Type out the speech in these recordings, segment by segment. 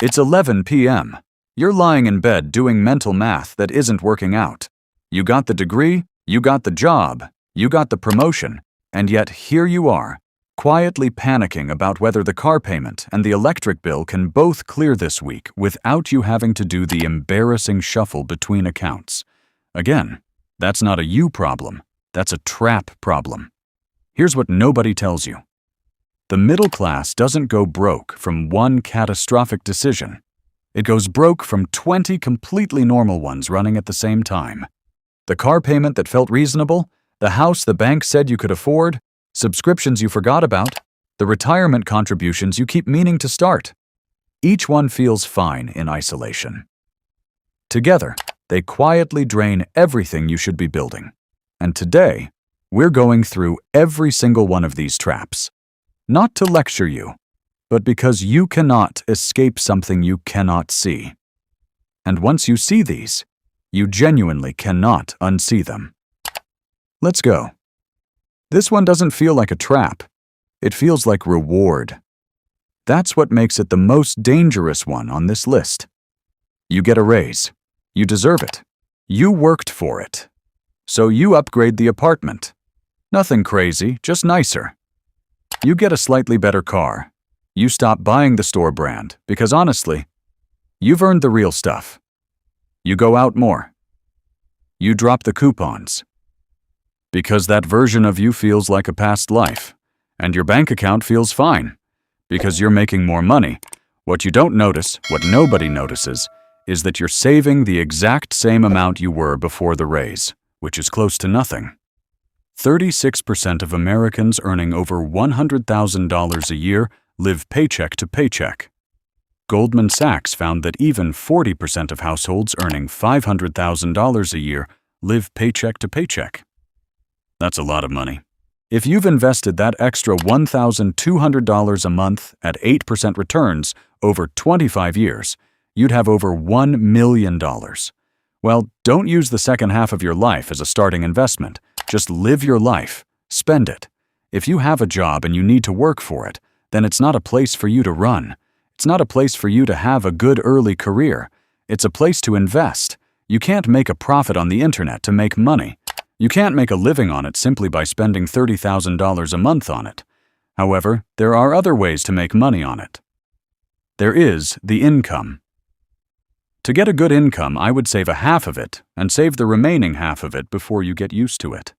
It's 11 p.m. You're lying in bed doing mental math that isn't working out. You got the degree, you got the job, you got the promotion, and yet here you are, quietly panicking about whether the car payment and the electric bill can both clear this week without you having to do the embarrassing shuffle between accounts. Again, that's not a you problem, that's a trap problem. Here's what nobody tells you. The middle class doesn't go broke from one catastrophic decision. It goes broke from 20 completely normal ones running at the same time. The car payment that felt reasonable, the house the bank said you could afford, subscriptions you forgot about, the retirement contributions you keep meaning to start. Each one feels fine in isolation. Together, they quietly drain everything you should be building. And today, we're going through every single one of these traps. Not to lecture you, but because you cannot escape something you cannot see. And once you see these, you genuinely cannot unsee them. Let's go. This one doesn't feel like a trap. It feels like reward. That's what makes it the most dangerous one on this list. You get a raise. You deserve it. You worked for it. So you upgrade the apartment. Nothing crazy, just nicer. You get a slightly better car. You stop buying the store brand because honestly, you've earned the real stuff. You go out more. You drop the coupons. Because that version of you feels like a past life, and your bank account feels fine. Because you're making more money. What you don't notice, what nobody notices, is that you're saving the exact same amount you were before the raise, which is close to nothing. 36% of Americans earning over $100,000 a year live paycheck to paycheck. Goldman Sachs found that even 40% of households earning $500,000 a year live paycheck to paycheck. That's a lot of money. If you've invested that extra $1,200 a month at 8% returns over 25 years, you'd have over $1 million. Well, don't use the second half of your life as a starting investment. Just live your life. Spend it. If you have a job and you need to work for it, then it's not a place for you to run. It's not a place for you to have a good early career. It's a place to invest. You can't make a profit on the internet to make money. You can't make a living on it simply by spending $30,000 a month on it. However, there are other ways to make money on it. There is the income. To get a good income, I would save a half of it and save the remaining half of it before you get used to it.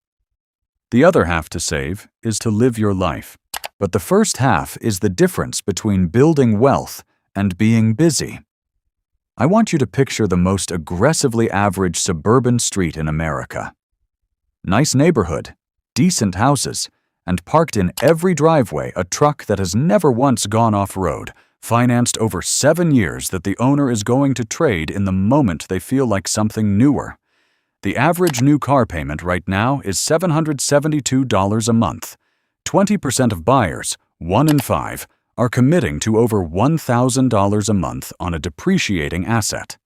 The other half to save is to live your life. But the first half is the difference between building wealth and being busy. I want you to picture the most aggressively average suburban street in America. Nice neighborhood, decent houses, and parked in every driveway a truck that has never once gone off-road, financed over 7 years that the owner is going to trade in the moment they feel like something newer. The average new car payment right now is $772 a month. 20% of buyers, 1 in 5, are committing to over $1,000 a month on a depreciating asset.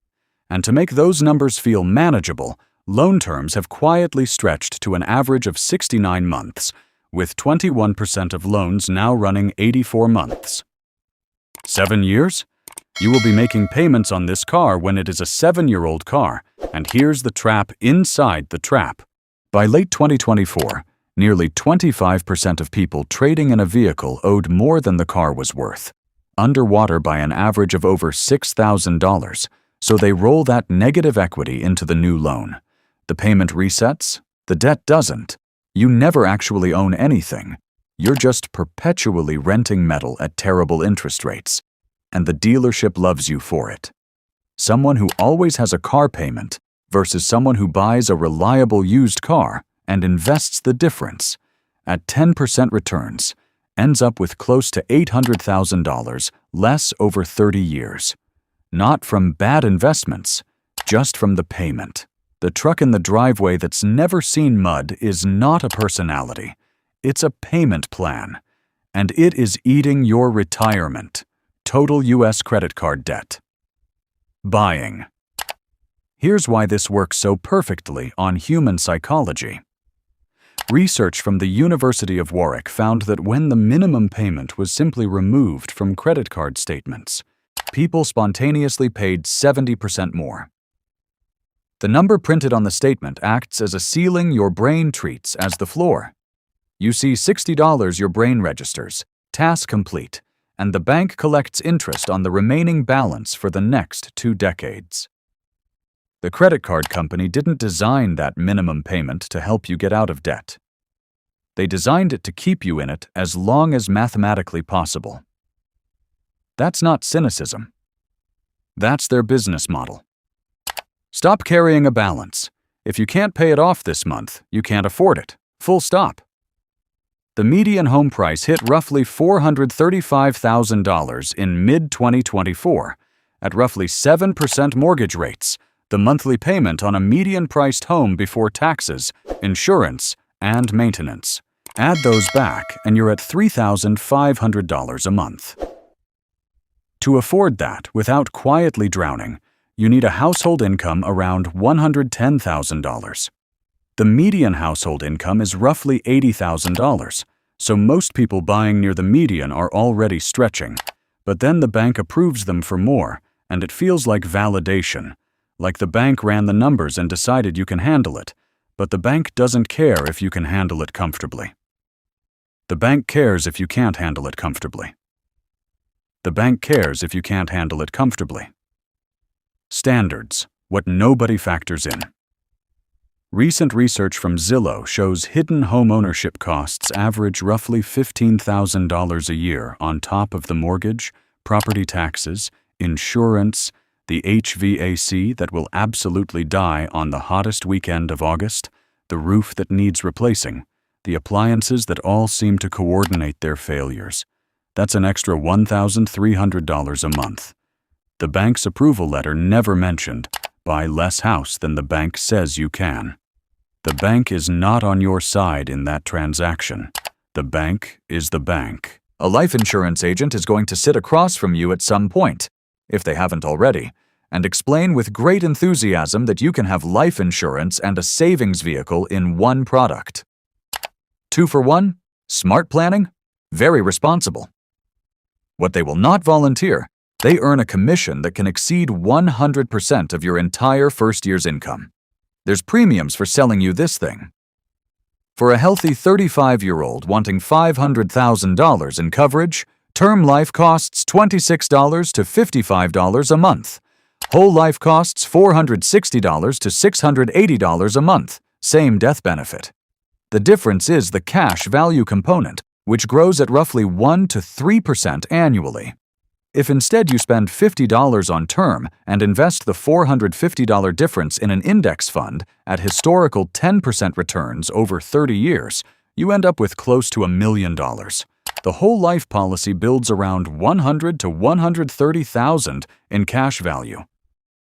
And to make those numbers feel manageable, loan terms have quietly stretched to an average of 69 months, with 21% of loans now running 84 months. 7 years? You will be making payments on this car when it is a 7-year-old car, and here's the trap inside the trap. By late 2024, nearly 25% of people trading in a vehicle owed more than the car was worth, underwater by an average of over $6,000, so they roll that negative equity into the new loan. The payment resets, the debt doesn't. You never actually own anything. You're just perpetually renting metal at terrible interest rates, and the dealership loves you for it. Someone who always has a car payment versus someone who buys a reliable used car and invests the difference at 10% returns ends up with close to $800,000 less over 30 years. Not from bad investments, just from the payment. The truck in the driveway that's never seen mud is not a personality. It's a payment plan, and it is eating your retirement. Total U.S. credit card debt. Buying. Here's why this works so perfectly on human psychology. Research from the University of Warwick found that when the minimum payment was simply removed from credit card statements, People spontaneously paid 70% more. The number printed on the statement acts as a ceiling your brain treats as the floor. You see $60 your brain registers, task complete, and the bank collects interest on the remaining balance for the next 2 decades. The credit card company didn't design that minimum payment to help you get out of debt. They designed it to keep you in it as long as mathematically possible. That's not cynicism. That's their business model. Stop carrying a balance. If you can't pay it off this month, you can't afford it. Full stop. The median home price hit roughly $435,000 in mid-2024. At roughly 7% mortgage rates, the monthly payment on a median-priced home before taxes, insurance, and maintenance. Add those back and you're at $3,500 a month. To afford that without quietly drowning, you need a household income around $110,000. The median household income is roughly $80,000, so most people buying near the median are already stretching, but then the bank approves them for more, and it feels like validation, like the bank ran the numbers and decided you can handle it, but the bank doesn't care if you can handle it comfortably. The bank cares if you can't handle it comfortably. The bank cares if you can't handle it comfortably. Standards, what nobody factors in. Recent research from Zillow shows hidden homeownership costs average roughly $15,000 a year on top of the mortgage, property taxes, insurance, the HVAC that will absolutely die on the hottest weekend of August, the roof that needs replacing, the appliances that all seem to coordinate their failures. That's an extra $1,300 a month. The bank's approval letter never mentioned, buy less house than the bank says you can. The bank is not on your side in that transaction. The bank is the bank. A life insurance agent is going to sit across from you at some point, if they haven't already, and explain with great enthusiasm that you can have life insurance and a savings vehicle in one product. 2 for 1? Smart planning? Very responsible. What they will not volunteer, they earn a commission that can exceed 100% of your entire first year's income. There's premiums for selling you this thing. For a healthy 35-year-old wanting $500,000 in coverage, term life costs $26 to $55 a month. Whole life costs $460 to $680 a month, same death benefit. The difference is the cash value component, which grows at roughly 1 to 3% annually. If instead you spend $50 on term and invest the $450 difference in an index fund at historical 10% returns over 30 years, you end up with close to $1 million. The whole life policy builds around $100,000 to $130,000 in cash value.